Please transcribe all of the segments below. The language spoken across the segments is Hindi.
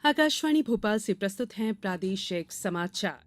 आकाशवाणी भोपाल से प्रस्तुत हैं प्रादेशिक समाचार।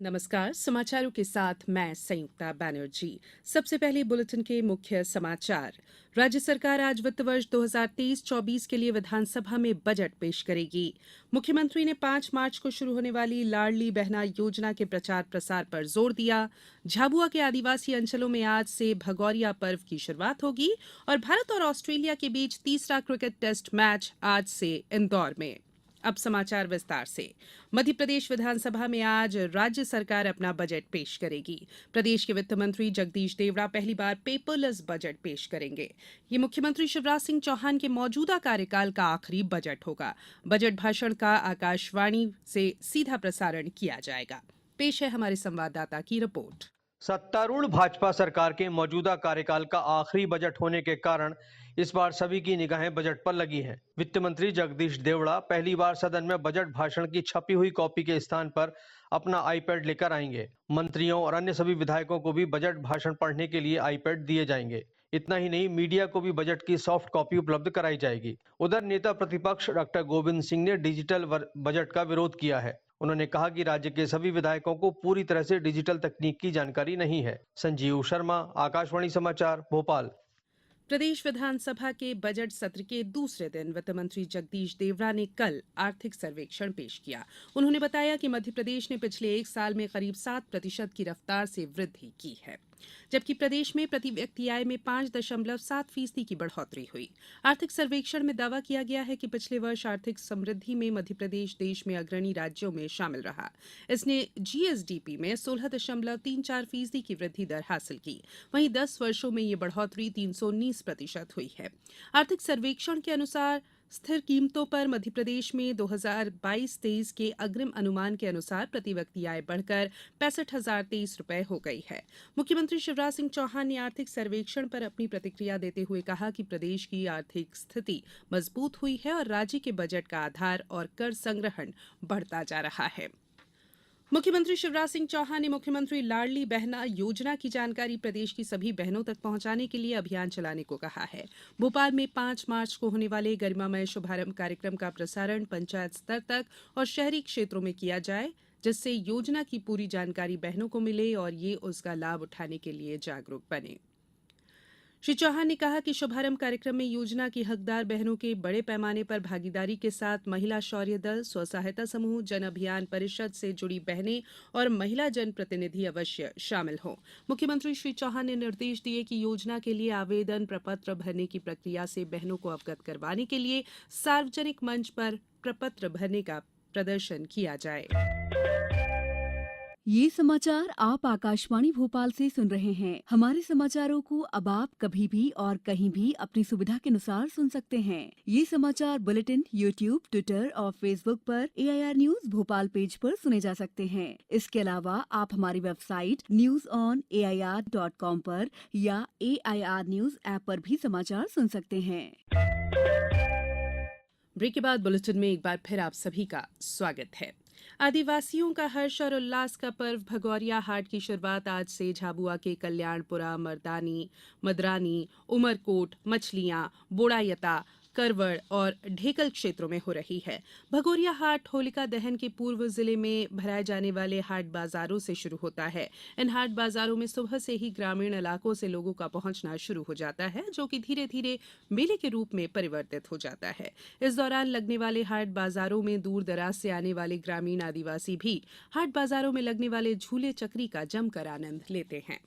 नमस्कार, समाचारों के साथ मैं संयुक्ता बनर्जी। सबसे पहले बुलेटिन के मुख्य समाचार। राज्य सरकार आज वित्त वर्ष 2023-24 के लिए विधानसभा में बजट पेश करेगी। मुख्यमंत्री ने 5 मार्च को शुरू होने वाली लाडली बहना योजना के प्रचार प्रसार पर जोर दिया। झाबुआ के आदिवासी अंचलों में आज से भगौरिया पर्व की शुरुआत होगी और भारत और ऑस्ट्रेलिया के बीच तीसरा क्रिकेट टेस्ट मैच आज से इंदौर में। अब समाचार विस्तार से। मध्य प्रदेश विधानसभा में आज राज्य सरकार अपना बजट पेश करेगी। प्रदेश के वित्त मंत्री जगदीश देवड़ा पहली बार पेपरलेस बजट पेश करेंगे। ये मुख्यमंत्री शिवराज सिंह चौहान के मौजूदा कार्यकाल का आखिरी बजट होगा। बजट भाषण का आकाशवाणी से सीधा प्रसारण किया जाएगा। पेश है हमारे संवाददाता की रिपोर्ट। सत्तारूढ़ भाजपा सरकार के मौजूदा कार्यकाल का आखिरी बजट होने के कारण इस बार सभी की निगाहें बजट पर लगी हैं। वित्त मंत्री जगदीश देवड़ा पहली बार सदन में बजट भाषण की छपी हुई कॉपी के स्थान पर अपना आईपैड लेकर आएंगे। मंत्रियों और अन्य सभी विधायकों को भी बजट भाषण पढ़ने के लिए आईपैड दिए जाएंगे। इतना ही नहीं, मीडिया को भी बजट की सॉफ्ट कॉपी उपलब्ध कराई जाएगी। उधर नेता प्रतिपक्ष डॉक्टर गोविंद सिंह ने डिजिटल बजट का विरोध किया है। उन्होंने कहा कि राज्य के सभी विधायकों को पूरी तरह से डिजिटल तकनीक की जानकारी नहीं है। संजीव शर्मा, आकाशवाणी समाचार, भोपाल। प्रदेश विधानसभा के बजट सत्र के दूसरे दिन वित्त मंत्री जगदीश देवड़ा ने कल आर्थिक सर्वेक्षण पेश किया। उन्होंने बताया कि मध्य प्रदेश ने पिछले 1 साल में करीब 7% की रफ्तार से वृद्धि की है, जबकि प्रदेश में प्रति व्यक्ति आय में 5.7% की बढ़ोतरी हुई। आर्थिक सर्वेक्षण में दावा किया गया है कि पिछले वर्ष आर्थिक समृद्धि में मध्य प्रदेश देश में अग्रणी राज्यों में शामिल रहा। इसने जीएसडीपी में 16.34% की वृद्धि दर हासिल की। वहीं 10 वर्षों में ये बढ़ोतरी 319% हुई है। आर्थिक सर्वेक्षण के अनुसार स्थिर कीमतों पर मध्य प्रदेश में 2022-23 के अग्रिम अनुमान के अनुसार प्रति व्यक्ति आय बढ़कर 65,023 रुपए हो गई है। मुख्यमंत्री शिवराज सिंह चौहान ने आर्थिक सर्वेक्षण पर अपनी प्रतिक्रिया देते हुए कहा कि प्रदेश की आर्थिक स्थिति मजबूत हुई है और राज्य के बजट का आधार और कर संग्रहण बढ़ता जा रहा है। मुख्यमंत्री शिवराज सिंह चौहान ने मुख्यमंत्री लाडली बहना योजना की जानकारी प्रदेश की सभी बहनों तक पहुंचाने के लिए अभियान चलाने को कहा है। भोपाल में 5 मार्च को होने वाले गरिमामय शुभारंभ कार्यक्रम का प्रसारण पंचायत स्तर तक और शहरी क्षेत्रों में किया जाए, जिससे योजना की पूरी जानकारी बहनों को मिले और ये उसका लाभ उठाने के लिए जागरूक बने। श्री चौहान ने कहा कि शुभारंभ कार्यक्रम में योजना की हकदार बहनों के बड़े पैमाने पर भागीदारी के साथ महिला शौर्य दल, स्व सहायता समूह, जन अभियान परिषद से जुड़ी बहनें और महिला जन प्रतिनिधि अवश्य शामिल हों। मुख्यमंत्री श्री चौहान ने निर्देश दिए कि योजना के लिए आवेदन प्रपत्र भरने की प्रक्रिया से बहनों को अवगत करवाने के लिए सार्वजनिक मंच पर प्रपत्र भरने का प्रदर्शन किया जाए। ये समाचार आप आकाशवाणी भोपाल से सुन रहे हैं। हमारे समाचारों को अब आप कभी भी और कहीं भी अपनी सुविधा के अनुसार सुन सकते हैं। ये समाचार बुलेटिन यूट्यूब, ट्विटर और फेसबुक पर AIR न्यूज भोपाल पेज पर सुने जा सकते हैं। इसके अलावा आप हमारी वेबसाइट newsonair.com पर या AIR न्यूज ऐप पर भी समाचार सुन सकते हैं। ब्रेक के बाद बुलेटिन में एक बार फिर आप सभी का स्वागत है। आदिवासियों का हर्ष और उल्लास का पर्व भगौरिया हाट की शुरुआत आज से झाबुआ के कल्याणपुरा, मदरानी, उमरकोट, मछलियां, बोड़ायता, करवड़ और ढेकल क्षेत्रों में हो रही है। भगोरिया हाट होलिका दहन के पूर्व जिले में भराए जाने वाले हाट बाजारों से शुरू होता है। इन हाट बाजारों में सुबह से ही ग्रामीण इलाकों से लोगों का पहुंचना शुरू हो जाता है, जो कि धीरे धीरे मेले के रूप में परिवर्तित हो जाता है। इस दौरान लगने वाले हाट बाजारों में दूर दराज से आने वाले ग्रामीण आदिवासी भी हाट बाजारों में लगने वाले झूले चक्री का जमकर आनंद लेते हैं।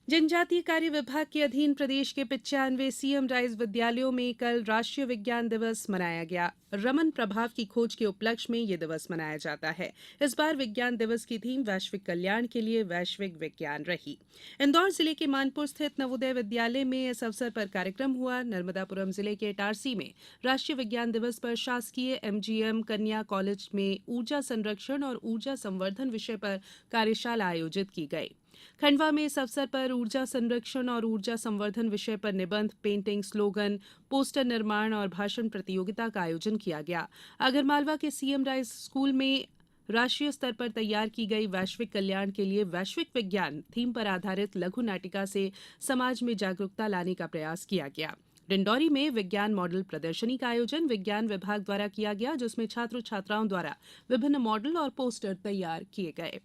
जनजातीय कार्य विभाग के अधीन प्रदेश के 95 सीएम राइज विद्यालयों में कल राष्ट्रीय विज्ञान दिवस मनाया गया। रमन प्रभाव की खोज के उपलक्ष्य में ये दिवस मनाया जाता है। इस बार विज्ञान दिवस की थीम वैश्विक कल्याण के लिए वैश्विक विज्ञान रही। इंदौर जिले के मानपुर स्थित नवोदय विद्यालय में इस अवसर पर कार्यक्रम हुआ। नर्मदापुरम जिले के इटारसी में राष्ट्रीय विज्ञान दिवस पर शासकीय MGM कन्या कॉलेज में ऊर्जा संरक्षण और ऊर्जा संवर्धन विषय पर कार्यशाला आयोजित की गई। खंडवा में इस अवसर पर ऊर्जा संरक्षण और ऊर्जा संवर्धन विषय पर निबंध, पेंटिंग, स्लोगन, पोस्टर निर्माण और भाषण प्रतियोगिता का आयोजन किया गया। आगरमालवा के सीएम राइज स्कूल में राष्ट्रीय स्तर पर तैयार की गई वैश्विक कल्याण के लिए वैश्विक विज्ञान थीम पर आधारित लघु नाटिका से समाज में जागरूकता लाने का प्रयास किया गया। डिंडौरी में विज्ञान मॉडल प्रदर्शनी का आयोजन विज्ञान विभाग द्वारा किया गया, जिसमें छात्र छात्राओं द्वारा विभिन्न मॉडल और पोस्टर तैयार किए गए।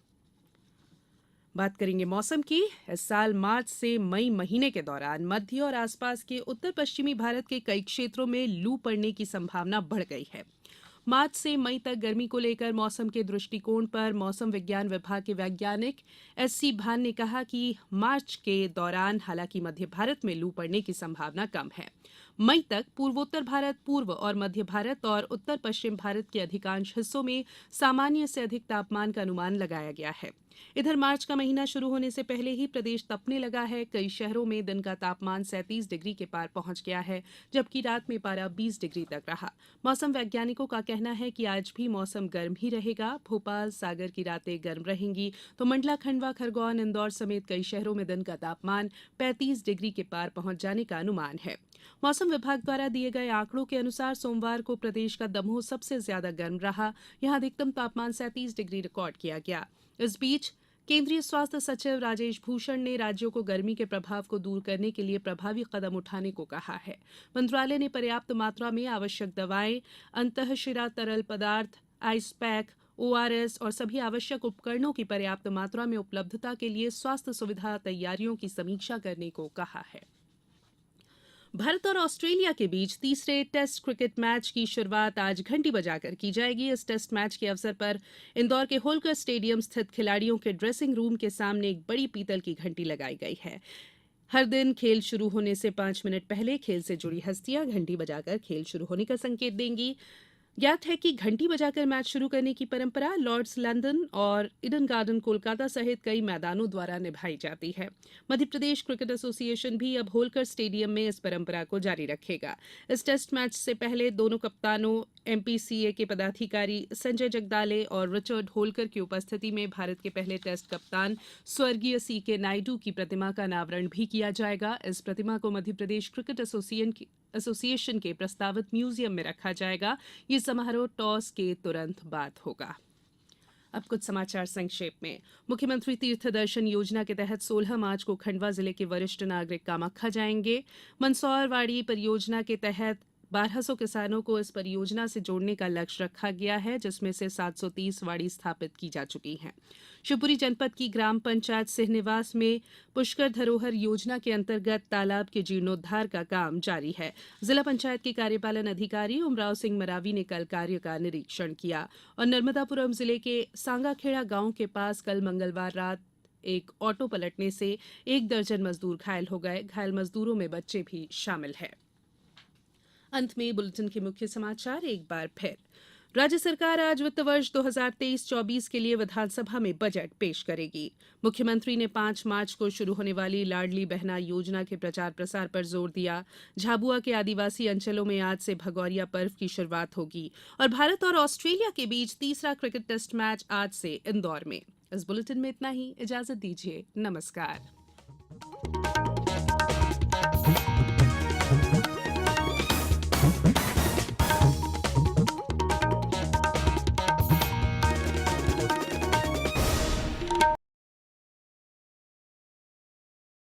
बात करेंगे मौसम की। इस साल मार्च से मई महीने के दौरान मध्य और आसपास के उत्तर पश्चिमी भारत के कई क्षेत्रों में लू पड़ने की संभावना बढ़ गई है। मार्च से मई तक गर्मी को लेकर मौसम के दृष्टिकोण पर मौसम विज्ञान विभाग के वैज्ञानिक एससी भान ने कहा कि मार्च के दौरान हालांकि मध्य भारत में लू पड़ने की संभावना कम है। मई तक पूर्वोत्तर भारत, पूर्व और मध्य भारत और उत्तर पश्चिम भारत के अधिकांश हिस्सों में सामान्य से अधिक तापमान का अनुमान लगाया गया है। इधर मार्च का महीना शुरू होने से पहले ही प्रदेश तपने लगा है। कई शहरों में दिन का तापमान 37 डिग्री के पार पहुंच गया है, जबकि रात में पारा 20 डिग्री तक रहा। मौसम वैज्ञानिकों का कहना है कि आज भी मौसम गर्म ही रहेगा। भोपाल, सागर की रातें गर्म रहेंगी तो मंडला, खंडवा, खरगोन, इंदौर समेत कई शहरों में दिन का तापमान 35 डिग्री के पार पहुंच जाने का अनुमान है। मौसम विभाग द्वारा दिए गए आंकड़ों के अनुसार सोमवार को प्रदेश का दमोह सबसे ज्यादा गर्म रहा। यहां अधिकतम तापमान 37 डिग्री रिकॉर्ड किया गया। इस बीच केंद्रीय स्वास्थ्य सचिव राजेश भूषण ने राज्यों को गर्मी के प्रभाव को दूर करने के लिए प्रभावी कदम उठाने को कहा है। मंत्रालय ने पर्याप्त मात्रा में आवश्यक दवाएं, अंतःशिरा तरल पदार्थ, आइस पैक, ओआरएस और सभी आवश्यक उपकरणों की पर्याप्त मात्रा में उपलब्धता के लिए स्वास्थ्य सुविधा तैयारियों की समीक्षा करने को कहा है। भारत और ऑस्ट्रेलिया के बीच तीसरे टेस्ट क्रिकेट मैच की शुरुआत आज घंटी बजाकर की जाएगी। इस टेस्ट मैच के अवसर पर इंदौर के होलकर स्टेडियम स्थित खिलाड़ियों के ड्रेसिंग रूम के सामने एक बड़ी पीतल की घंटी लगाई गई है। हर दिन खेल शुरू होने से 5 मिनट पहले खेल से जुड़ी हस्तियां घंटी बजाकर खेल शुरू होने का संकेत देंगी। ज्ञात है कि घंटी बजाकर मैच शुरू करने की परंपरा लॉर्ड्स लंदन और ईडन गार्डन कोलकाता सहित कई मैदानों द्वारा निभाई जाती है। मध्य प्रदेश क्रिकेट एसोसिएशन भी अब होलकर स्टेडियम में इस परंपरा को जारी रखेगा। इस टेस्ट मैच से पहले दोनों कप्तानों, एमपीसीए के पदाधिकारी संजय जगदाले और रिचर्ड होलकर की उपस्थिति में भारत के पहले टेस्ट कप्तान स्वर्गीय सीके नायडू की प्रतिमा का अनावरण भी किया जाएगा। इस प्रतिमा को मध्य प्रदेश क्रिकेट एसोसिएशन के प्रस्तावित म्यूजियम में रखा जाएगा। ये समारोह टॉस के तुरंत बाद होगा। अब कुछ समाचार संक्षेप में। मुख्यमंत्री तीर्थ दर्शन योजना के तहत 16 मार्च को खंडवा जिले के वरिष्ठ नागरिक कामाख्या जाएंगे। मंदसौरवाड़ी परियोजना के तहत 1200 किसानों को इस परियोजना से जोड़ने का लक्ष्य रखा गया है, जिसमें से 730 वाड़ी स्थापित की जा चुकी हैं। शिवपुरी जनपद की ग्राम पंचायत सिंहनिवास में पुष्कर धरोहर योजना के अंतर्गत तालाब के जीर्णोद्धार का काम जारी है। जिला पंचायत के कार्यपालन अधिकारी उमराव सिंह मरावी ने कल कार्य का निरीक्षण किया। और नर्मदापुरम जिले के सांगाखेड़ा गांव के पास कल मंगलवार रात एक ऑटो पलटने से 1 दर्जन मजदूर घायल हो गए। घायल मजदूरों में बच्चे भी शामिल हैं। अंत में बुलेटिन के मुख्य समाचार एक बार फिर। राज्य सरकार आज वित्त वर्ष 2023-24 के लिए विधानसभा में बजट पेश करेगी। मुख्यमंत्री ने 5 मार्च को शुरू होने वाली लाडली बहना योजना के प्रचार प्रसार पर जोर दिया। झाबुआ के आदिवासी अंचलों में आज से भगौरिया पर्व की शुरुआत होगी। और भारत और ऑस्ट्रेलिया के बीच तीसरा क्रिकेट टेस्ट मैच आज से इंदौर में। इस बुलेटिन में इतना ही। इजाजत दीजिए। नमस्कार।